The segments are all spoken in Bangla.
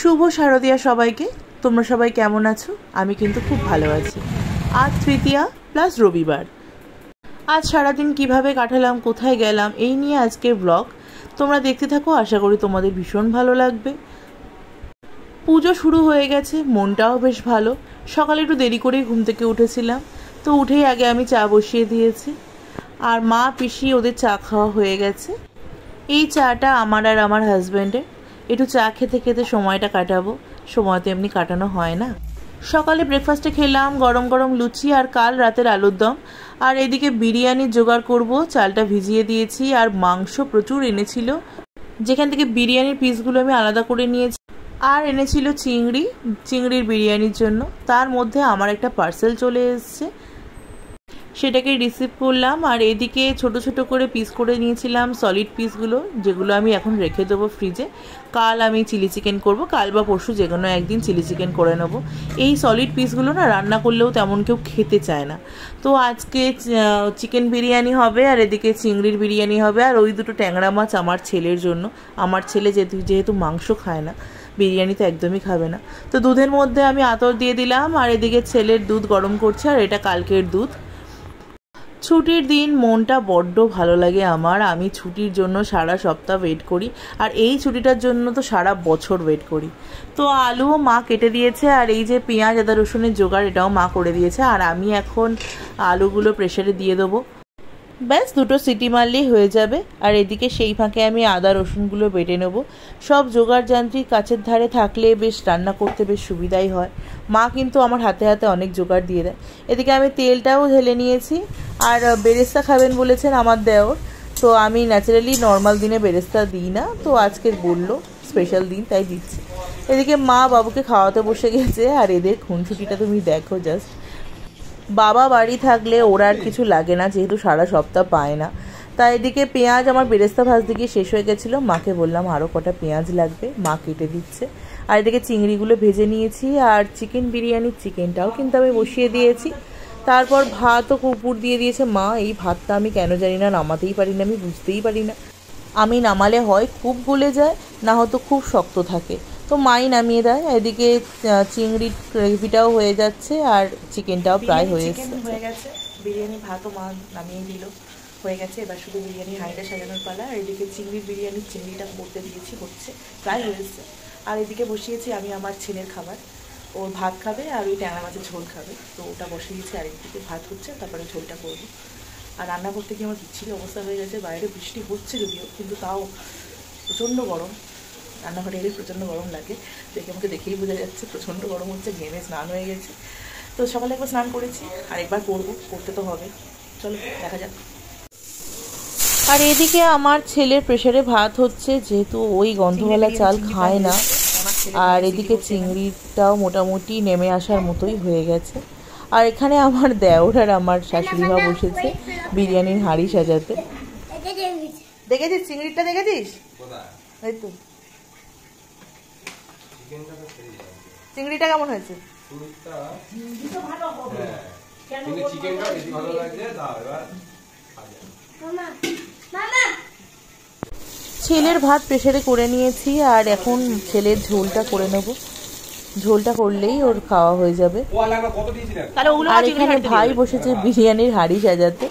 শুভ শারদিয়া সবাইকে। তোমরা সবাই কেমন আছো? আমি কিন্তু খুব ভালো আছি। আজ তৃতীয়া প্লাস রবিবার। আজ সারাদিন কিভাবে কাটালাম, কোথায় গেলাম, এই নিয়ে আজকের ব্লগ। তোমরা দেখতে থাকো, আশা করি তোমাদের ভীষণ ভালো লাগবে। পুজো শুরু হয়ে গেছে, মনটাও বেশ ভালো। সকালে একটু দেরি করেই ঘুম থেকে উঠেছিলাম, তো উঠেই আগে আমি চা বসিয়ে দিয়েছি। আর মা পিসি ওদের চা খাওয়া হয়ে গেছে। এই চাটা আমার আর আমার হাজব্যান্ডের। একটু চা খেতে খেতে সময়টা কাটাবো, সময় তো এমনি কাটানো হয় না। সকালে ব্রেকফাস্টে খেলাম গরম গরম লুচি আর কাল রাতের আলুর দম। আর এদিকে বিরিয়ানির জোগাড় করব, চালটা ভিজিয়ে দিয়েছি। আর মাংস প্রচুর এনেছিল, যেখান থেকে বিরিয়ানির পিসগুলো আমি আলাদা করে নিয়েছি। আর এনেছিল চিংড়ির বিরিয়ানির জন্য। তার মধ্যে আমার একটা পার্সেল চলে এসছে, সেটাকে রিসিভ করলাম। আর এদিকে ছোট ছোট করে পিস করে নিয়েছিলাম সলিড পিসগুলো, যেগুলো আমি এখন রেখে দেবো ফ্রিজে। কাল আমি চিলি চিকেন করবো, কাল বা পরশু যে কোনো একদিন চিলি চিকেন করে নেবো। এই সলিড পিসগুলো না রান্না করলেও তেমন কেউ খেতে চায় না। তো আজকে চিকেন বিরিয়ানি হবে, আর এদিকে চিংড়ির বিরিয়ানি হবে। আর ওই দুটো ট্যাংরা মাছ আমার ছেলের জন্য। আমার ছেলে যেহেতু মাংস খায় না, বিরিয়ানি তো একদমই খাবে না। তো দুধের মধ্যে আমি আতর দিয়ে দিলাম, আর এদিকে ছেলের দুধ গরম করছে। আর এটা কালকের দুধ। ছুটির দিন মনটা বড্ড ভালো লাগে আমার। আমি ছুটির জন্য সারা সপ্তাহ ওয়েট করি, আর এই ছুটিটার জন্য তো সারা বছর ওয়েট করি। তো আলুও মা কেটে দিয়েছে, আর এই যে পেঁয়াজ আদা রসুনের জোগাড়, এটাও মা করে দিয়েছে। আর আমি এখন আলুগুলো প্রেসারে দিয়ে দেবো, ব্যাস দুটো সিটি মারলেই হয়ে যাবে। আর এদিকে সেই ফাঁকে আমি আদা রসুনগুলো বেটে নেব। সব জোগাড় যান্ত্রিক কাছের ধারে থাকলে বেশ রান্না করতে বেশ সুবিধাই হয়। মা কিন্তু আমার হাতে হাতে অনেক জোগাড় দিয়ে দেয়। এদিকে আমি তেলটাও ঢেলে নিয়েছি। আর বেরেস্তা খাবেন বলেছেন আমার দেওর, তো আমি ন্যাচারালি নর্মাল দিনে বেরেস্তা দিই না, তো আজকে বললো স্পেশাল দিন তাই দিচ্ছি। এদিকে মা বাবুকে খাওয়াতে বসে গেছে। আর এদের খুনসুটিটা তুমি দেখো জাস্ট। বাবা বাড়ি থাকলে ওরা আর কিছু লাগে না, যেহেতু সারা সপ্তাহ পায় না। তাই এদিকে পেঁয়াজ আমার বেরেস্তা ভাজতে গিয়ে শেষ হয়ে গেছিলো। মাকে বললাম আরও কটা পেঁয়াজ লাগবে, মা কেটে দিচ্ছে। আর এদিকে চিংড়িগুলো ভেজে নিয়েছি। আর চিকেনটাও কিন্তু আমি বসিয়ে দিয়েছি। তারপর ভাতও উপর দিয়ে দিয়েছে মা। এই ভাতটা আমি কেন জানি না নামাতেই পারি না, আমি বুঝতেই পারি না। আমি নামালে হয় খুব গলে যায়, না হয়তো খুব শক্ত থাকে, তো মাই নামিয়ে দেয়। এদিকে চিংড়ির গ্রেভিটাও হয়ে যাচ্ছে, আর চিকেনটাও প্রায় হয়ে গেছে। বিরিয়ানি ভাতও মা নামিয়ে দিল, হয়ে গেছে। এবার শুধু বিরিয়ানি হাঁড়িটা সাজানোর পালা। আর এদিকে চিংড়িটা করতে দিয়েছি, হচ্ছে প্রায় হয়েছে। আর এদিকে বসিয়েছি আমি আমার ছেলের খাবার। ওর ভাত খাবে আর ওই ট্যাংরা মাছের ঝোল খাবে, তো ওটা বসিয়েছি। আর একদিকে ভাত হচ্ছে, তারপরে ঝোলটা করবো। আর রান্না করতে গিয়ে আমার বিচ্ছিরি অবস্থা হয়ে গেছে। বাইরে বৃষ্টি হচ্ছে যদিও, কিন্তু তাও প্রচণ্ড গরম। রান্নাঘরে এলে প্রচণ্ড গরম লাগে, আমাকে দেখেই বোঝা যাচ্ছে প্রচণ্ড গরম হচ্ছে। ঘেমে স্নান হয়ে গেছে। তো সকালে একবার স্নান করেছি, আর একবার করতে তো হবে। চলো দেখা যাক। আর এদিকে আমার ছেলের প্রেসারে ভাত হচ্ছে, যেহেতু ওই গন্ধওয়ালা চাল খায় না। আর এদিকে চিংড়িটাও মোটামুটি নেমে আসার মতোই হয়ে গেছে। আর এখানে আমার দেওর আর আমার শাশুড়ি মা বসেছে বিরিয়ানির হাঁড়ি সাজাতে। দেখেছিস চিংড়িটা? দেখেছিস? এই তো চিংড়িটা কেমন হয়েছে? ছেলের ভাত প্রেসারে করে নিয়েছি, আর এখন ছেলের ঝোলটা করে নেব। ঝোলটা করলেই ওর খাওয়া হয়ে যাবে। আর এখানে ভাই বসেছে বিরিয়ানির হাঁড়ি সাজাতে।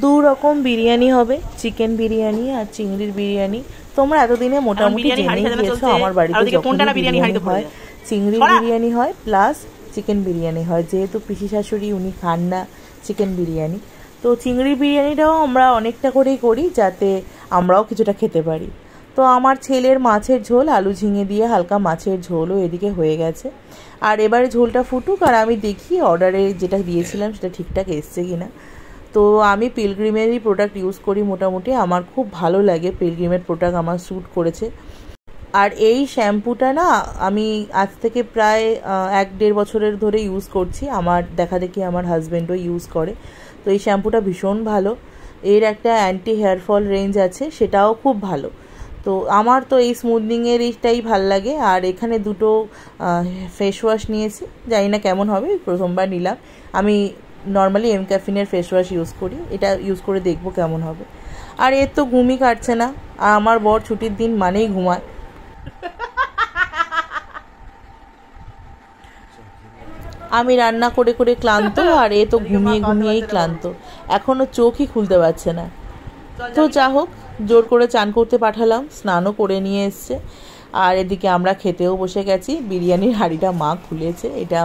দু রকম বিরিয়ানি হবে, চিকেন বিরিয়ানি আর চিংড়ির বিরিয়ানি। তোমরা এতদিনে মোটামুটি জেনেই গিয়েছো আমার বাড়িতে যখন বিরিয়ানি হয়, চিংড়ির বিরিয়ানি হয় প্লাস চিকেন বিরিয়ানি হয়। যেহেতু পিসি শাশুড়ি উনি খান না চিকেন বিরিয়ানি, তো চিংড়ির বিরিয়ানিটাও আমরা অনেকটা করেই করি, যাতে আমরাও কিছুটা খেতে পারি। তো আমার ছেলের মাছের ঝোল, আলু ঝিঙে দিয়ে হালকা মাছের ঝোলও এদিকে হয়ে গেছে। আর এবারে ঝোলটা ফুটুক, আর আমি দেখি অর্ডারে যেটা দিয়েছিলাম সেটা ঠিকঠাক এসছে কিনা। তো আমি পিলগ্রিমেরই প্রোডাক্ট ইউজ করি মোটামুটি। আমার খুব ভালো লাগে পিলগ্রিমের প্রোডাক্ট, আমার স্যুট করেছে। আর এই শ্যাম্পুটা না আমি আজ থেকে প্রায় 1-1.5 বছরের ধরে ইউজ করছি। আমার দেখা দেখি আমার হাজব্যান্ডও ইউজ করে। তো এই শ্যাম্পুটা ভীষণ ভালো। এর একটা অ্যান্টি হেয়ার ফল রেঞ্জ আছে, সেটাও খুব ভালো। তো আমার তো এই স্মুথনিংয়ের এইটাই ভাল লাগে। আর এখানে দুটো ফেস ওয়াশ নিয়েছি, জানি না কেমন হবে, প্রথমবার নিলাম। আমি নর্মালি এমক্যাফিনের ফেস ওয়াশ ইউজ করি, এটা ইউজ করে দেখবো কেমন হবে। আর এর তো ঘুমই কাটছে না, আর আমার বর ছুটির দিন মানেই ঘুমায়। আমি রান্না করে করে ক্লান্ত, আর এ তো ঘুমিয়ে ঘুমিয়েই ক্লান্ত, এখনও চোখই খুলতে পারছে না। তো যা হোক, জোর করে চান করতে পাঠালাম, স্নানও করে নিয়ে এসছে। আর এদিকে আমরা খেতেও বসে গেছি। বিরিয়ানির হাঁড়িটা মা খুলেছে, এটা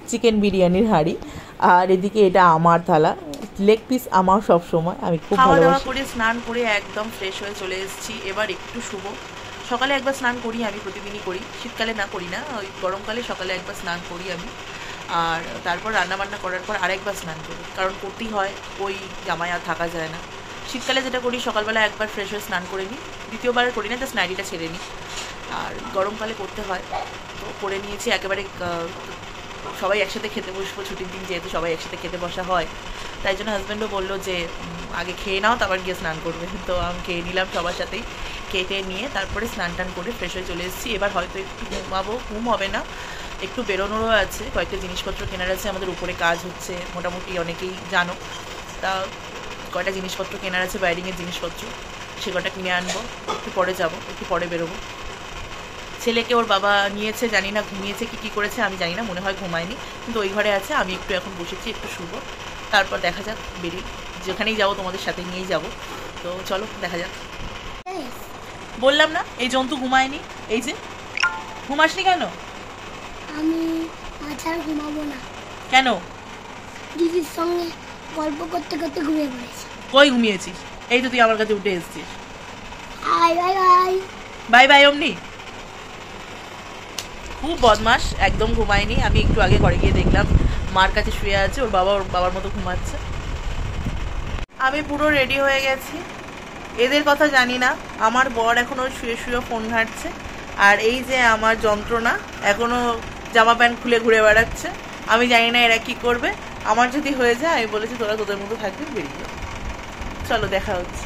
চিকেন বিরিয়ানির হাঁড়ি। আর এদিকে এটা আমার থালা, লেগ পিস আমার সব সময়, আমি খুব ভালোবাসি। খাওয়া দাওয়া করে স্নান করে একদম ফ্রেশ হয়ে চলে এসেছি। এবার একটু শুভ, সকালে একবার স্নান করি, আমি প্রতিদিনই করি, শীতকালে না করি না, ওই গরমকালে সকালে একবার স্নান করি আমি। আর তারপর রান্নাবান্না করার পর আরেকবার স্নান করি, কারণ করতেই হয়, ওই জামায় আর থাকা যায় না। শীতকালে যেটা করি, সকালবেলা একবার ফ্রেশ হয়ে স্নান করে নিই, দ্বিতীয়বার করি না, জাস্ট নাইটিটা ছেড়ে নিই। আর গরমকালে করতে হয়, তো করে নিয়েছি একেবারে। সবাই একসাথে খেতে বসবো, ছুটির দিন যেহেতু সবাই একসাথে খেতে বসা হয়, তাই জন্য হাজব্যান্ডও বললো যে আগে খেয়ে নাও, তারপর গিয়ে স্নান করবে। তো আমি খেয়ে নিলাম সবার সাথেই, খেয়ে নিয়ে তারপরে স্নান টান করে ফ্রেশ হয়ে চলে এসেছি। এবার হয়তো একটু ঘুমাবো, ঘুম হবে না, একটু বেরোনোরও আছে, কয়েকটা জিনিসপত্র কেনার আছে, আমাদের উপরে কাজ হচ্ছে মোটামুটি, অনেকেই জানো। তা কয়টা জিনিসপত্র কেনার আছে, বাইরিংয়ের জিনিসপত্র, সে কটা কিনে আনবো, একটু পরে যাব, একটু পরে বেরোবো। ছেলেকে ওর বাবা নিয়েছে, জানি না ঘুমিয়েছে কি করেছে আমি জানি না, মনে হয় ঘুমায়নি, কিন্তু ওই ঘরে আছে। আমি একটু এখন বসেছি, একটু শুবো, তারপর দেখা যাক, বেরিয়ে যেখানেই যাবো তোমাদের সাথে নিয়েই যাব। তো চলো দেখা যাক। বললাম না এই জন্তু ঘুমায়নি, এই যে ঘুমাসনি কেন? আমি আজ আর ঘুমাবো না। কেন? দিদির সঙ্গে গল্প করতে করতে ঘুমিয়ে পড়েছি। কই ঘুমিয়েছিস? এই তো তুই আমার কাছে উঠে এসেছিস। Bye bye bye bye bye অমনি। খুব বদমাস, একদম ঘুমায়নি। আমি একটু আগে ঘরে গিয়ে দেখলাম মার কাছে শুয়ে আছে, ওর বাবার মতো ঘুমাচ্ছে। আমি পুরো রেডি হয়ে গেছি, এদের কথা জানি না। আমার বর এখনও শুয়ে শুয়ে ফোন ঘাঁটছে, আর এই যে আমার যন্ত্রণা এখনও জামা প্যান্ট খুলে ঘুরে বেড়াচ্ছে। আমি জানি না এরা কি করবে। আমার যদি হয়ে যায়, আমি বলেছি তোরা তোদের মতো থাকবি, বেরিয়ে যাও। চলো দেখা হচ্ছে।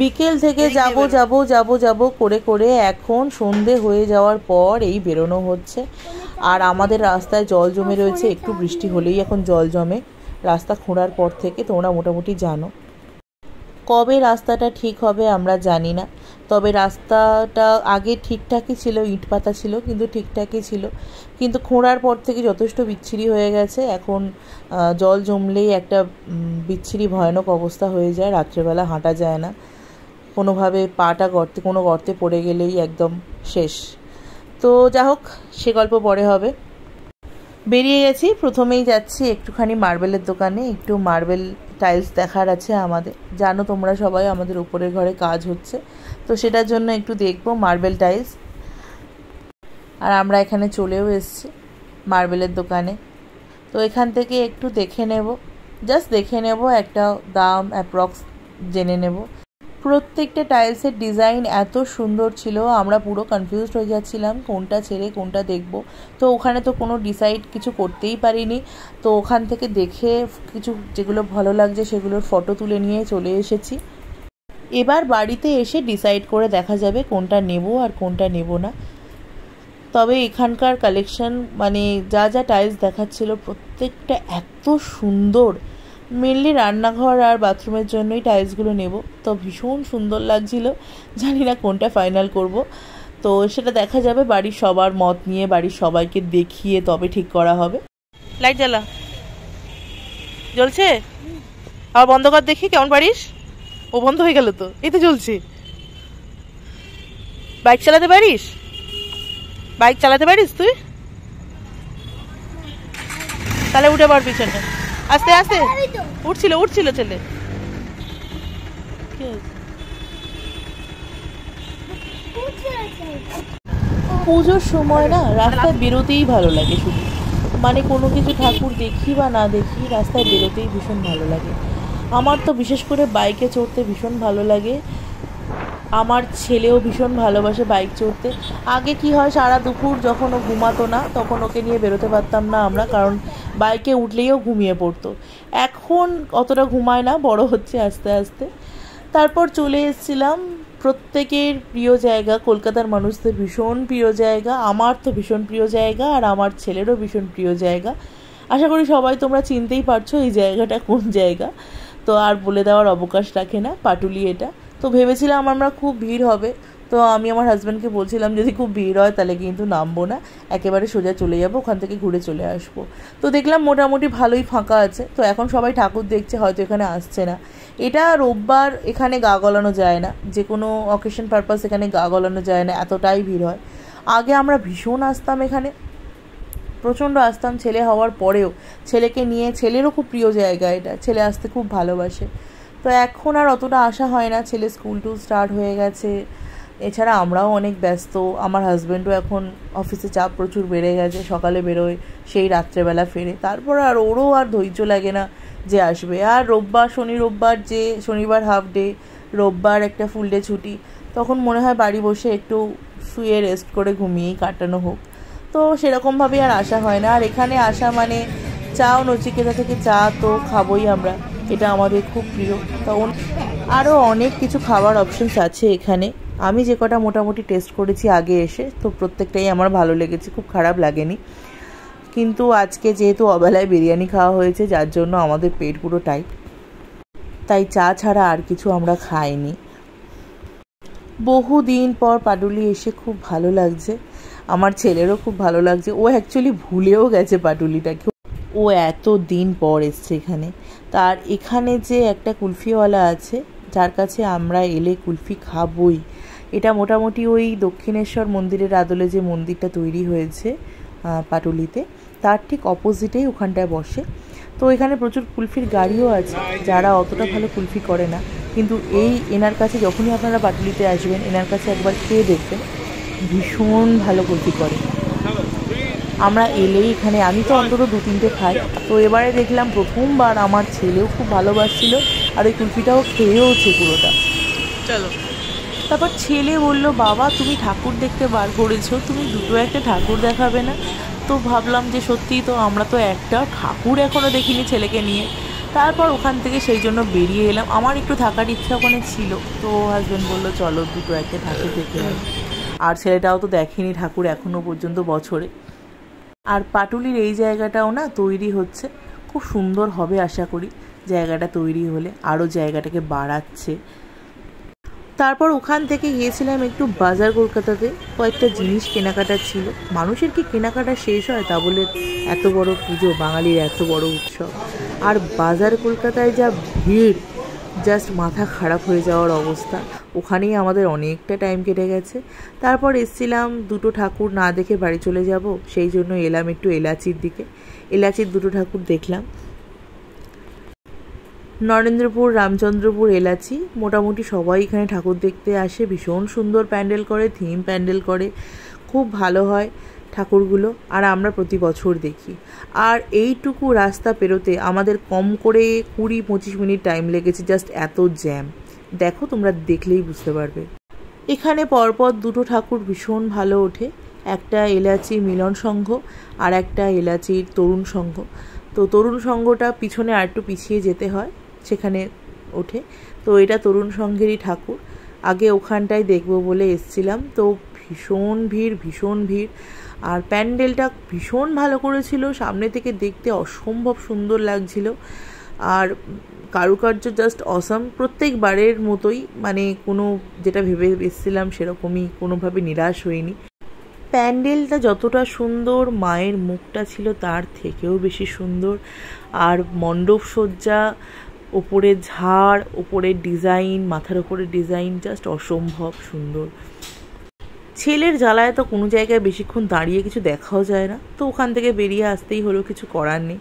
বিকেল থেকে যাব করে করে এখন সন্ধে হয়ে যাওয়ার পর এই বেরোনো হচ্ছে। আর আমাদের রাস্তায় জল জমে রয়েছে, একটু বৃষ্টি হলেই এখন জল জমে রাস্তা খোঁড়ার পর থেকে, তোমরা মোটামুটি জানো। কবে রাস্তাটা ঠিক হবে আমরা জানি না, তবে রাস্তাটা আগে ঠিকঠাকই ছিল, ইট পাতা ছিল, কিন্তু ঠিকঠাকই ছিল, কিন্তু খোঁড়ার পর থেকে যথেষ্ট বিচ্ছিরি হয়ে গেছে। এখন জল জমলেই একটা বিচ্ছিরি ভয়ানক অবস্থা হয়ে যায়, রাত্রেবেলা হাঁটা যায় না, কোনোভাবে পাটা কোনো গর্তে পড়ে গেলেই একদম শেষ। তো যা হোক, সে গল্প পরে হবে। বেরিয়ে গেছি, প্রথমেই যাচ্ছি একটুখানি মার্বেলের দোকানে, একটু মার্বেল টাইলস দেখার আছে আমাদের। জানো তোমরা সবাই আমাদের উপরের ঘরে কাজ হচ্ছে, তো সেটার জন্য একটু দেখবো মার্বেল টাইলস। আর আমরা এখানে চলেও এসেছি মার্বেলের দোকানে। তো এখান থেকে একটু দেখে নেব, জাস্ট দেখে নেব, একটা দাম অ্যাপ্রক্স জেনে নেব। প্রত্যেকটা টাইলসের ডিজাইন এত সুন্দর ছিল, আমরা পুরো কনফিউজড হয়ে যাচ্ছিলাম কোনটা ছেড়ে কোনটা দেখব। তো ওখানে তো কোনো ডিসাইড কিছু করতেই পারিনি, তো ওখান থেকে দেখে কিছু যেগুলো ভালো লাগছে সেগুলোর ফটো তুলে নিয়ে চলে এসেছি। এবার বাড়িতে এসে ডিসাইড করে দেখা যাবে কোনটা নেব আর কোনটা নেব না। তবে এখানকার কালেকশন, মানে যা যা টাইলস দেখাচ্ছিল প্রত্যেকটা এত সুন্দর। মেনলি রান্নাঘর আর বাথরুমের জন্যই টাইলসগুলো নেব, তো ভীষণ সুন্দর লাগছিল। জানি না কোনটা ফাইনাল করব, তো সেটা দেখা যাবে বাড়ির সবার মত নিয়ে, বাড়ির সবাইকে দেখিয়ে তবে ঠিক করা হবে। লাইট জ্বালা, জ্বলছে? আবার বন্ধ কর দেখি, কেমন পারিস? ও বন্ধ হয়ে গেল তো, এই তো জ্বলছে। বাইক চালাতে পারিস? বাইক চালাতে পারিস তুই? তাহলে উঠে পড় পিছনে, আস্তে আস্তে। উঠছিল ছেলে। পুজোর সময় না রাস্তায় বেরোতেই ভালো লাগে শুধু, মানে কোনো কিছু ঠাকুর দেখি বা না দেখি, রাস্তায় বেরোতেই ভীষণ ভালো লাগে। আমার তো বিশেষ করে বাইকে চড়তে ভীষণ ভালো লাগে। আমার ছেলেও ভীষণ ভালোবাসে বাইক চড়তে। আগে কি হয়, সারা দুপুর যখন ও ঘুমাতো না তখন ওকে নিয়ে বেরোতে পারতাম না আমরা, কারণ বাইকে উঠলেইও ঘুমিয়ে পড়তো। এখন অতটা ঘুমায় না, বড় হচ্ছে আস্তে আস্তে। তারপর চলে এসেছিলাম প্রত্যেকের প্রিয় জায়গা, কলকাতার মানুষদের ভীষণ প্রিয় জায়গা, আমার তো ভীষণ প্রিয় জায়গা, আর আমার ছেলেরও ভীষণ প্রিয় জায়গা। আশা করি সবাই তোমরা চিনতেই পারছো এই জায়গাটা কোন জায়গা, তো আর বলে দেওয়ার অবকাশ রাখে না, পাটুলি এটা। তো ভেবেছিলাম আমরা খুব ভিড় হবে, তো আমি আমার হাজব্যান্ডকে বলছিলাম যদি খুব ভিড় হয় তাহলে কিন্তু নামবো না, একেবারে সোজা চলে যাবো, ওখান থেকে ঘুরে চলে আসবো। তো দেখলাম মোটামুটি ভালোই ফাঁকা আছে, তো এখন সবাই ঠাকুর দেখছে, হয়তো এখানে আসছে না। এটা রোববার, এখানে গা গলানো যায় না, যে কোনো অকেশন পারপাস এখানে গা গলানো যায় না, এতটাই ভিড় হয়। আগে আমরা ভীষণ আসতাম এখানে, প্রচণ্ড আসতাম, ছেলে হওয়ার পরেও ছেলেকে নিয়ে, ছেলেরও খুব প্রিয় জায়গা এটা, ছেলে আসতে খুব ভালোবাসে। তো এখন আর অতটা আসা হয় না, ছেলে স্কুল স্টার্ট হয়ে গেছে, এছাড়া আমরাও অনেক ব্যস্ত, আমার হাজব্যান্ডও এখন অফিসে চাপ প্রচুর বেড়ে গেছে, সকালে বেরোয় সেই রাত্রেবেলা ফেরে, তারপর আর ওরও আর ধৈর্য লাগে না যে আসবে। আর রোববার, রোববার যে শনিবার হাফ ডে, রোববার একটা ফুল ডে ছুটি, তখন মনে হয় বাড়ি বসে একটু শুয়ে রেস্ট করে ঘুমিয়েই কাটানো হোক, তো সেরকমভাবে আর আসা হয় না। আর এখানে আসা মানে চা ও নচিকেতা থেকে চা তো খাবোই আমরা, এটা আমাদের খুব প্রিয়। তো আরও অনেক কিছু খাবার অপশনস আছে এখানে, আমি যে কটা মোটামুটি টেস্ট করেছি আগে এসে, তো প্রত্যেকটাই আমার ভালো লেগেছে, খুব খারাপ লাগেনি। কিন্তু আজকে যেহেতু অবেলায় বিরিয়ানি খাওয়া হয়েছে, যার জন্য আমাদের পেট পুরো টাইট, তাই চা ছাড়া আর কিছু আমরা খাইনি। বহুদিন পর পাটুলি এসে খুব ভালো লাগছে, আমার ছেলেরও খুব ভালো লাগছে, ও অ্যাকচুয়ালি ভুলেও গেছে পাটুলিটাকে, ও এত দিন পর এসছে এখানে। তার এখানে যে একটা কুলফিওয়ালা আছে, যার কাছে আমরা এলে কুলফি খাবই, এটা মোটামুটি ওই দক্ষিণেশ্বর মন্দিরের আদলে যে মন্দিরটা তৈরি হয়েছে পাটুলিতে, তার ঠিক অপোজিটেই ওখানটায় বসে। তো এখানে প্রচুর কুলফির গাড়িও আছে, যারা অতটা ভালো কুলফি করে না, কিন্তু এনার কাছে যখনই আপনারা পাটুলিতে আসবেন, এনার কাছে একবার খেয়ে দেখবেন, ভীষণ ভালো কুলফি করে। আমরা এলেই এখানে, আমি তো অন্তত 2-3টে খাই, তো এবারে দেখলাম প্রথমবার আমার ছেলেও খুব ভালোবাসছিল, আর ওই কুলফিটাও খেয়েওছে পুরোটা। চলো, তারপর ছেলে বলল, বাবা তুমি ঠাকুর দেখতে বার করেছো, তুমি দুটো একটা ঠাকুর দেখাবে না? তো ভাবলাম যে সত্যিই তো, আমরা তো একটা ঠাকুর এখনও দেখিনি ছেলেকে নিয়ে। তারপর ওখান থেকে সেই জন্য বেরিয়ে এলাম, আমার একটু থাকার ইচ্ছা ওখানে ছিল, তো হাজব্যান্ড বললো চলো দুটো একটা ঠাকুর দেখে হয়। আর ছেলেটাও তো দেখেনি ঠাকুর এখনও পর্যন্ত বছরে। আর পাটুলির এই জায়গাটাও না তৈরি হচ্ছে, খুব সুন্দর হবে আশা করি, জায়গাটা তৈরি হলে আরও জায়গাটাকে বাড়াচ্ছে। তারপর ওখান থেকে গিয়েছিলাম একটু বাজার কলকাতাতে, কয়েকটা জিনিস কেনাকাটা ছিল। মানুষের কি কেনাকাটা শেষ হয়, তা বলে এত বড় পুজো, বাঙালির এত বড় উৎসব, আর বাজার কলকাতায় যা ভিড়, জাস্ট মাথা খারাপ হয়ে যাওয়ার অবস্থা। ওখানেই আমাদের অনেকটা টাইম কেটে গেছে। তারপর এসছিলাম, দুটো ঠাকুর না দেখে বাড়ি চলে যাব, সেই জন্য এলাম একটু এলাচির দিকে, এলাচির দুটো ঠাকুর দেখলাম। নরেন্দ্রপুর, রামচন্দ্রপুর, এলাচি, মোটামুটি সবাই এখানে ঠাকুর দেখতে আসে, ভীষণ সুন্দর প্যান্ডেল করে, থিম প্যান্ডেল করে, খুব ভালো হয় ঠাকুরগুলো, আর আমরা প্রতি বছর দেখি। আর এইটুকু রাস্তা পেরোতে আমাদের কম করে 20-25 মিনিট টাইম লেগেছে, জাস্ট এত জ্যাম, দেখো তোমরা দেখলেই বুঝতে পারবে। এখানে পরপর দুটো ঠাকুর ভীষণ ভালো ওঠে, একটা এলাচি মিলন সংঘ আর একটা এলাচির তরুণ সংঘ। তো তরুণ সংঘটা পিছনে আর একটু পিছিয়ে যেতে হয়, সেখানে ওঠে। তো এটা তরুণ সংঘেরই ঠাকুর, আগে ওখানটায় দেখবো বলে এসছিলাম, তো ভীষণ ভিড়, ভীষণ ভিড়। আর প্যান্ডেলটা ভীষণ ভালো করেছিল, সামনে থেকে দেখতে অসম্ভব সুন্দর লাগছিল, আর কারুকার্য জাস্ট অসাম, প্রত্যেকবারের মতোই, মানে কোনো যেটা ভেবে এসেছিলাম সেরকমই, কোনোভাবে নিরাশ হইনি। প্যান্ডেলটা যতটা সুন্দর, মায়ের মুখটা ছিল তার থেকেও বেশি সুন্দর, আর মণ্ডপ সজ্জা, ওপরে ঝাড়, ওপরের ডিজাইন, মাথার ওপরের ডিজাইন, জাস্ট অসম্ভব সুন্দর। ছেলের জ্বালায় তো কোনো জায়গায় বেশিক্ষণ দাঁড়িয়ে কিছু দেখাও যায় না, তো ওখান থেকে বেরিয়ে আসতেই হলো, কিছু করার নেই।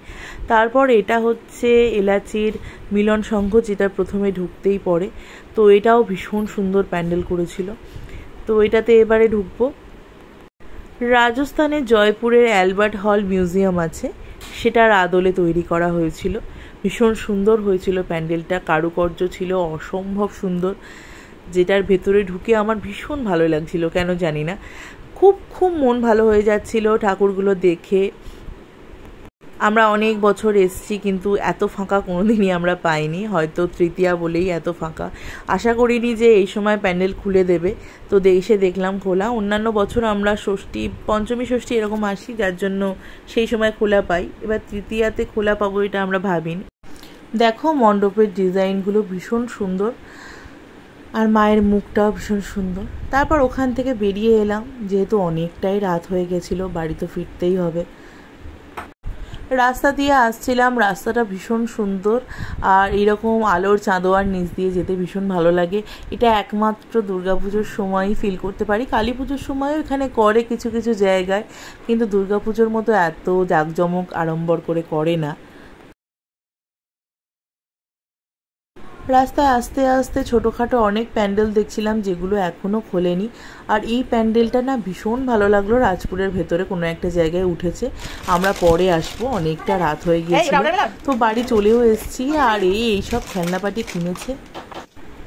তারপর এটা হচ্ছে এলাচির মিলন সংঘ, যেটা প্রথমে ঢুকতেই পড়ে, তো এটাও ভীষণ সুন্দর প্যান্ডেল করেছিল। তো এটাতে এবারে ঢুকবো। রাজস্থানের জয়পুরের অ্যালবার্ট হল মিউজিয়াম আছে, সেটার আদলে তৈরি করা হয়েছিল, ভীষণ সুন্দর হয়েছিল প্যান্ডেলটা, কারুকার্য ছিল অসম্ভব সুন্দর, যেটার ভেতরে ঢুকে আমার ভীষণ ভালো লাগছিল, কেন জানি না, খুব খুব মন ভালো হয়ে যাচ্ছিল ঠাকুরগুলো দেখে। আমরা অনেক বছর এসছি, কিন্তু এত ফাঁকা কোনোদিনই আমরা পাইনি, হয়তো তৃতীয়া বলেই এত ফাঁকা, আশা করিনি যে এই সময় প্যান্ডেল খুলে দেবে, তো এসে দেখলাম খোলা। অন্যান্য বছর আমরা ষষ্ঠী, পঞ্চমী ষষ্ঠী এরকম আসি, যার জন্য সেই সময় খোলা পাই, এবার তৃতীয়াতে খোলা পাবো এটা আমরা ভাবিনি। দেখো মণ্ডপের ডিজাইনগুলো ভীষণ সুন্দর, আর মায়ের মুখটাও ভীষণ সুন্দর। তারপর ওখান থেকে বেরিয়ে এলাম, যেহেতু অনেকটাই রাত হয়ে গেছিলো, বাড়ি তো ফিরতেই হবে। রাস্তা দিয়ে আসছিলাম, রাস্তাটা ভীষণ সুন্দর আর এরকম আলোর চাঁদোয়ার নিচ দিয়ে যেতে ভীষণ ভালো লাগে। এটা একমাত্র দুর্গাপুজোর সময়ই ফিল করতে পারি। কালী পুজোর সময়ও এখানে করে কিছু কিছু জায়গায়, কিন্তু দুর্গাপুজোর মতো এত জাঁকজমক আড়ম্বর করে না। রাস্তায় আস্তে আস্তে ছোটোখাটো অনেক প্যান্ডেল দেখছিলাম, যেগুলো এখনও খোলেনি। আর এই প্যান্ডেলটা না ভীষণ ভালো লাগলো, রাজপুরের ভেতরে কোনো একটা জায়গায় উঠেছে। আমরা পরে আসবো, অনেকটা রাত হয়ে গিয়েছিল, তো বাড়ি চলেও এসেছি। আর এইসব খেলনাপাতি কিনেছে,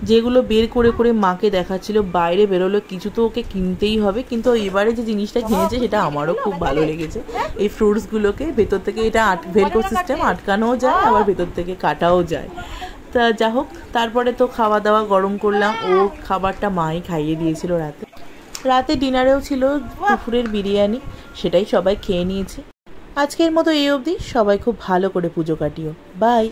যেগুলো বের করে করে মাকে দেখাচ্ছিল। বাইরে বেরোলো, কিছু তো ওকে কিনতেই হবে, কিন্তু এবারে যে জিনিসটা কিনেছে সেটা আমারও খুব ভালো লেগেছে। এই ফ্রুটসগুলোকে ভেতর থেকে, এটা ভেলক্রো সিস্টেম, আটকানোও যায় আবার ভেতর থেকে কাটাও যায়। তা যা হোক, তারপরে তো খাওয়া দাওয়া গরম করলাম। ও খাবারটা মাই খাইয়ে দিয়েছিল রাতে ডিনারেও ছিল দুপুরের বিরিয়ানি, সেটাই সবাই খেয়ে নিয়েছে। আজকের মতো এই অবধি। সবাই খুব ভালো করে পুজো কাটিও। বাই।